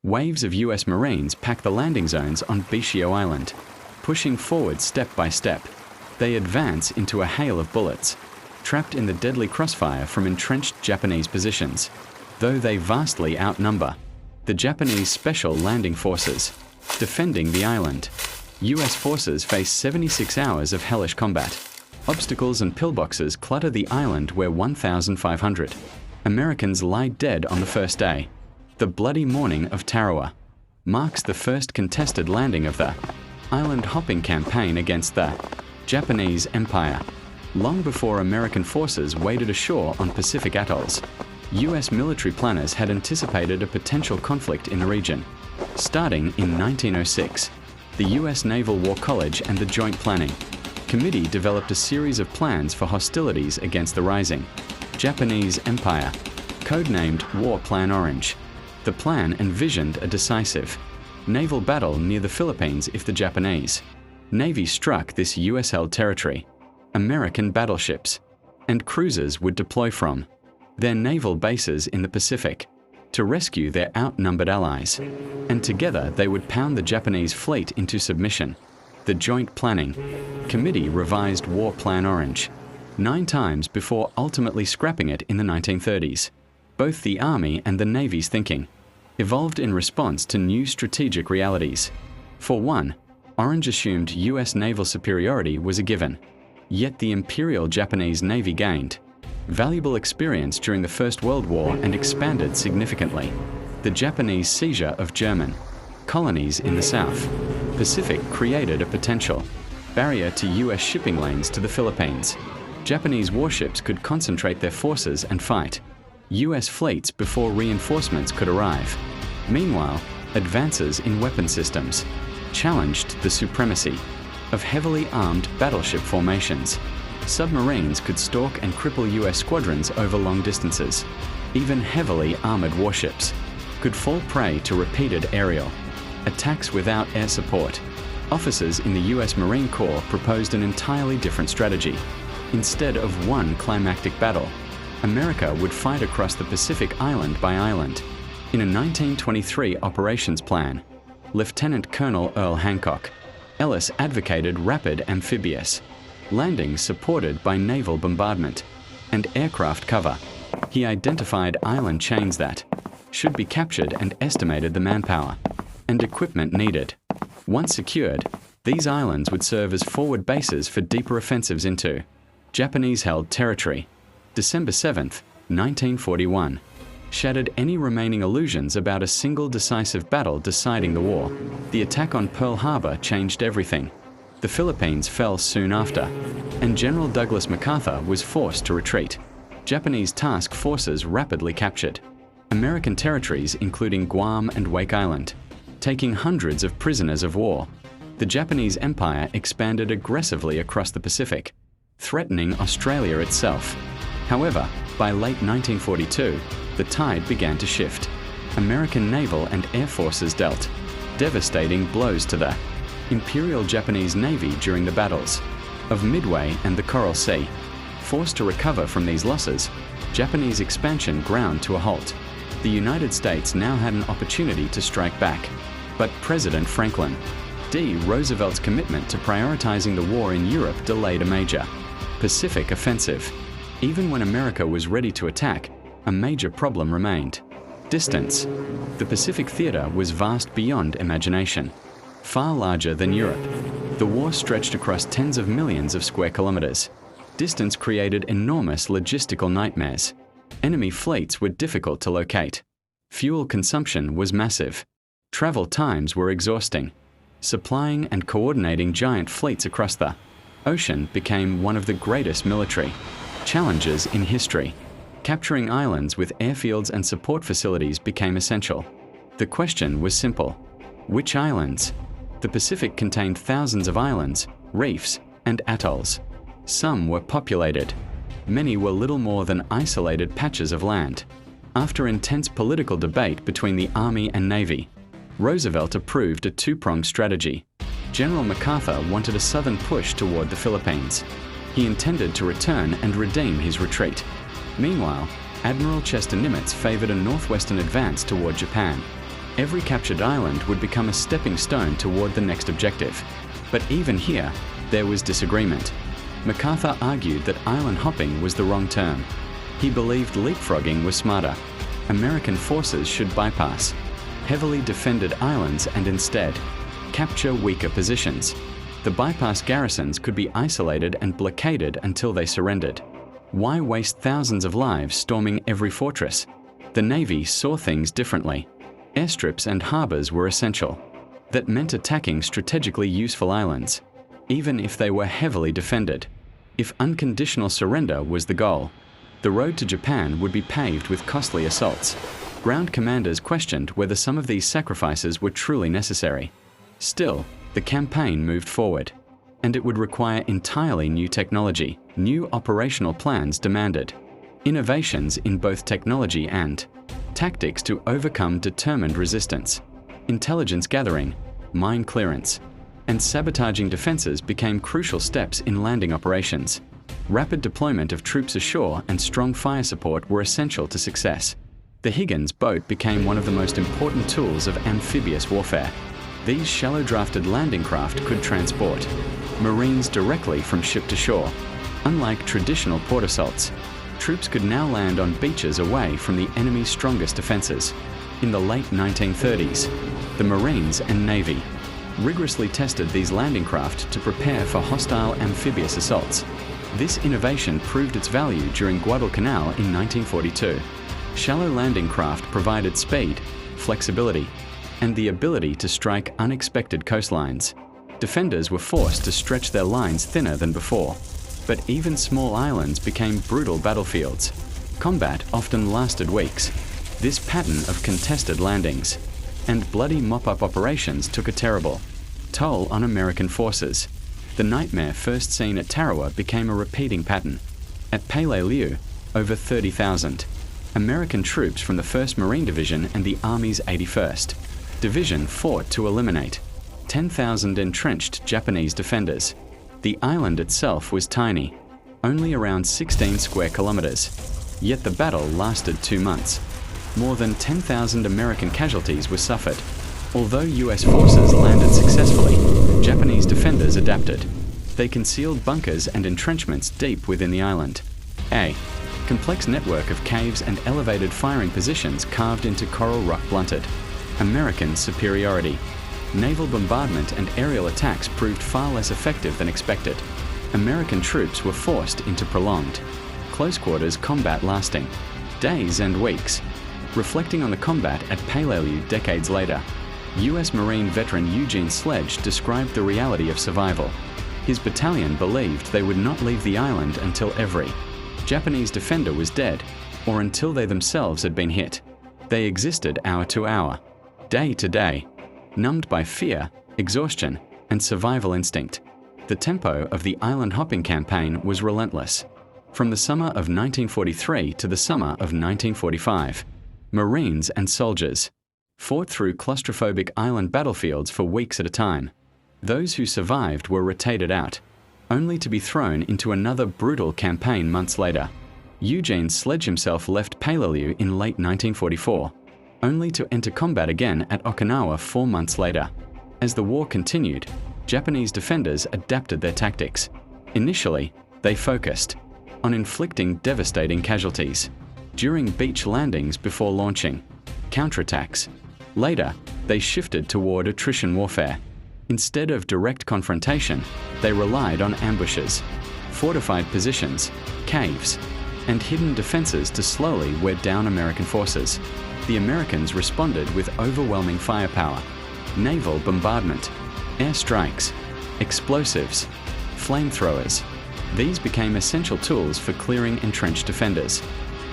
Waves of US Marines pack the landing zones on Bishio Island. Pushing forward step by step, they advance into a hail of bullets, trapped in the deadly crossfire from entrenched Japanese positions. Though they vastly outnumber the Japanese Special Landing Forces defending the island, US forces face 76 hours of hellish combat. Obstacles and pillboxes clutter the island where 1,500 Americans lie dead on the first day. The bloody morning of Tarawa marks the first contested landing of the island-hopping campaign against the Japanese Empire. Long before American forces waded ashore on Pacific atolls, US military planners had anticipated a potential conflict in the region. Starting in 1906, the US Naval War College and the Joint Planning Committee developed a series of plans for hostilities against the rising Japanese Empire, codenamed War Plan Orange. The plan envisioned a decisive naval battle near the Philippines if the Japanese Navy struck this US-held territory. American battleships and cruisers would deploy from their naval bases in the Pacific to rescue their outnumbered allies, and together they would pound the Japanese fleet into submission. The Joint Planning Committee revised War Plan Orange 9 times before ultimately scrapping it in the 1930s. Both the Army and the Navy's thinking evolved in response to new strategic realities. For one, Orange assumed US naval superiority was a given, yet the Imperial Japanese Navy gained valuable experience during the First World War and expanded significantly. The Japanese seizure of German colonies in the South Pacific created a potential barrier to US shipping lanes to the Philippines. Japanese warships could concentrate their forces and fight US fleets before reinforcements could arrive. Meanwhile, advances in weapon systems challenged the supremacy of heavily armed battleship formations. Submarines could stalk and cripple US squadrons over long distances. Even heavily armored warships could fall prey to repeated aerial attacks without air support. Officers in the US Marine Corps proposed an entirely different strategy. Instead of one climactic battle, America would fight across the Pacific island by island. In a 1923 operations plan, Lieutenant Colonel Earl Hancock Ellis advocated rapid amphibious landings supported by naval bombardment and aircraft cover. He identified island chains that should be captured and estimated the manpower and equipment needed. Once secured, these islands would serve as forward bases for deeper offensives into Japanese-held territory. December 7, 1941, shattered any remaining illusions about a single decisive battle deciding the war. The attack on Pearl Harbor changed everything. The Philippines fell soon after, and General Douglas MacArthur was forced to retreat. Japanese task forces rapidly captured American territories including Guam and Wake Island, taking hundreds of prisoners of war. The Japanese Empire expanded aggressively across the Pacific, threatening Australia itself. However, by late 1942, the tide began to shift. American naval and air forces dealt devastating blows to the Imperial Japanese Navy during the battles of Midway and the Coral Sea. Forced to recover from these losses, Japanese expansion ground to a halt. The United States now had an opportunity to strike back, but President Franklin D. Roosevelt's commitment to prioritizing the war in Europe delayed a major Pacific offensive. Even when America was ready to attack, a major problem remained: distance. The Pacific theater was vast beyond imagination. Far larger than Europe, the war stretched across tens of millions of square kilometers. Distance created enormous logistical nightmares. Enemy fleets were difficult to locate. Fuel consumption was massive. Travel times were exhausting. Supplying and coordinating giant fleets across the ocean became one of the greatest military challenges in history. Capturing islands with airfields and support facilities became essential. The question was simple: which islands? The Pacific contained thousands of islands, reefs, and atolls. Some were populated. Many were little more than isolated patches of land. After intense political debate between the Army and Navy, Roosevelt approved a two-pronged strategy. General MacArthur wanted a southern push toward the Philippines. He intended to return and redeem his retreat. Meanwhile, Admiral Chester Nimitz favored a northwestern advance toward Japan. Every captured island would become a stepping stone toward the next objective. But even here, there was disagreement. MacArthur argued that island hopping was the wrong term. He believed leapfrogging was smarter. American forces should bypass heavily defended islands and instead capture weaker positions. The bypass garrisons could be isolated and blockaded until they surrendered. Why waste thousands of lives storming every fortress? The Navy saw things differently. Airstrips and harbors were essential. That meant attacking strategically useful islands, even if they were heavily defended. If unconditional surrender was the goal, the road to Japan would be paved with costly assaults. Ground commanders questioned whether some of these sacrifices were truly necessary. Still, the campaign moved forward, and it would require entirely new technology. New operational plans demanded innovations in both technology and tactics to overcome determined resistance. Intelligence gathering, mine clearance, and sabotaging defenses became crucial steps in landing operations. Rapid deployment of troops ashore and strong fire support were essential to success. The Higgins boat became one of the most important tools of amphibious warfare. These shallow-drafted landing craft could transport Marines directly from ship to shore. Unlike traditional port assaults, troops could now land on beaches away from the enemy's strongest defenses. In the late 1930s, the Marines and Navy rigorously tested these landing craft to prepare for hostile amphibious assaults. This innovation proved its value during Guadalcanal in 1942. Shallow landing craft provided speed, flexibility, and the ability to strike unexpected coastlines. Defenders were forced to stretch their lines thinner than before, but even small islands became brutal battlefields. Combat often lasted weeks. This pattern of contested landings and bloody mop-up operations took a terrible toll on American forces. The nightmare first seen at Tarawa became a repeating pattern. At Peleliu, over 30,000 American troops from the 1st Marine Division and the Army's 81st Division fought to eliminate 10,000 entrenched Japanese defenders. The island itself was tiny, only around 16 square kilometers. Yet the battle lasted 2 months. More than 10,000 American casualties were suffered. Although US forces landed successfully, Japanese defenders adapted. They concealed bunkers and entrenchments deep within the island. A complex network of caves and elevated firing positions carved into coral rock blunted. American superiority. Naval bombardment and aerial attacks proved far less effective than expected. American troops were forced into prolonged, close-quarters combat lasting days and weeks. Reflecting on the combat at Peleliu decades later, US Marine veteran Eugene Sledge described the reality of survival. His battalion believed they would not leave the island until every Japanese defender was dead, or until they themselves had been hit. They existed hour to hour, day to day, numbed by fear, exhaustion, and survival instinct. The tempo of the island hopping campaign was relentless. From the summer of 1943 to the summer of 1945, Marines and soldiers fought through claustrophobic island battlefields for weeks at a time. Those who survived were rotated out, only to be thrown into another brutal campaign months later. Eugene Sledge himself left Peleliu in late 1944, only to enter combat again at Okinawa 4 months later. As the war continued, Japanese defenders adapted their tactics. Initially, they focused on inflicting devastating casualties during beach landings before launching counterattacks. Later, they shifted toward attrition warfare. Instead of direct confrontation, they relied on ambushes, fortified positions, caves, and hidden defenses to slowly wear down American forces. The Americans responded with overwhelming firepower, naval bombardment, airstrikes, explosives, flamethrowers. These became essential tools for clearing entrenched defenders.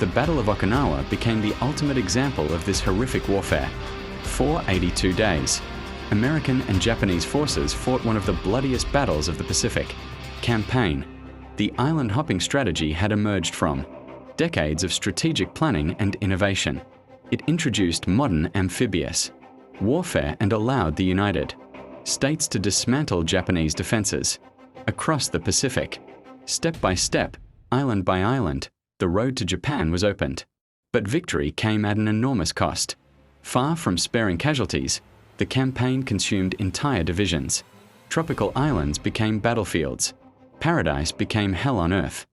The Battle of Okinawa became the ultimate example of this horrific warfare. For 82 days, American and Japanese forces fought one of the bloodiest battles of the Pacific. Campaign. The island hopping strategy had emerged from decades of strategic planning and innovation. It introduced modern amphibious warfare and allowed the United States to dismantle Japanese defenses across the Pacific. Step by step, island by island, the road to Japan was opened. But victory came at an enormous cost. Far from sparing casualties, the campaign consumed entire divisions. Tropical islands became battlefields. Paradise became hell on earth.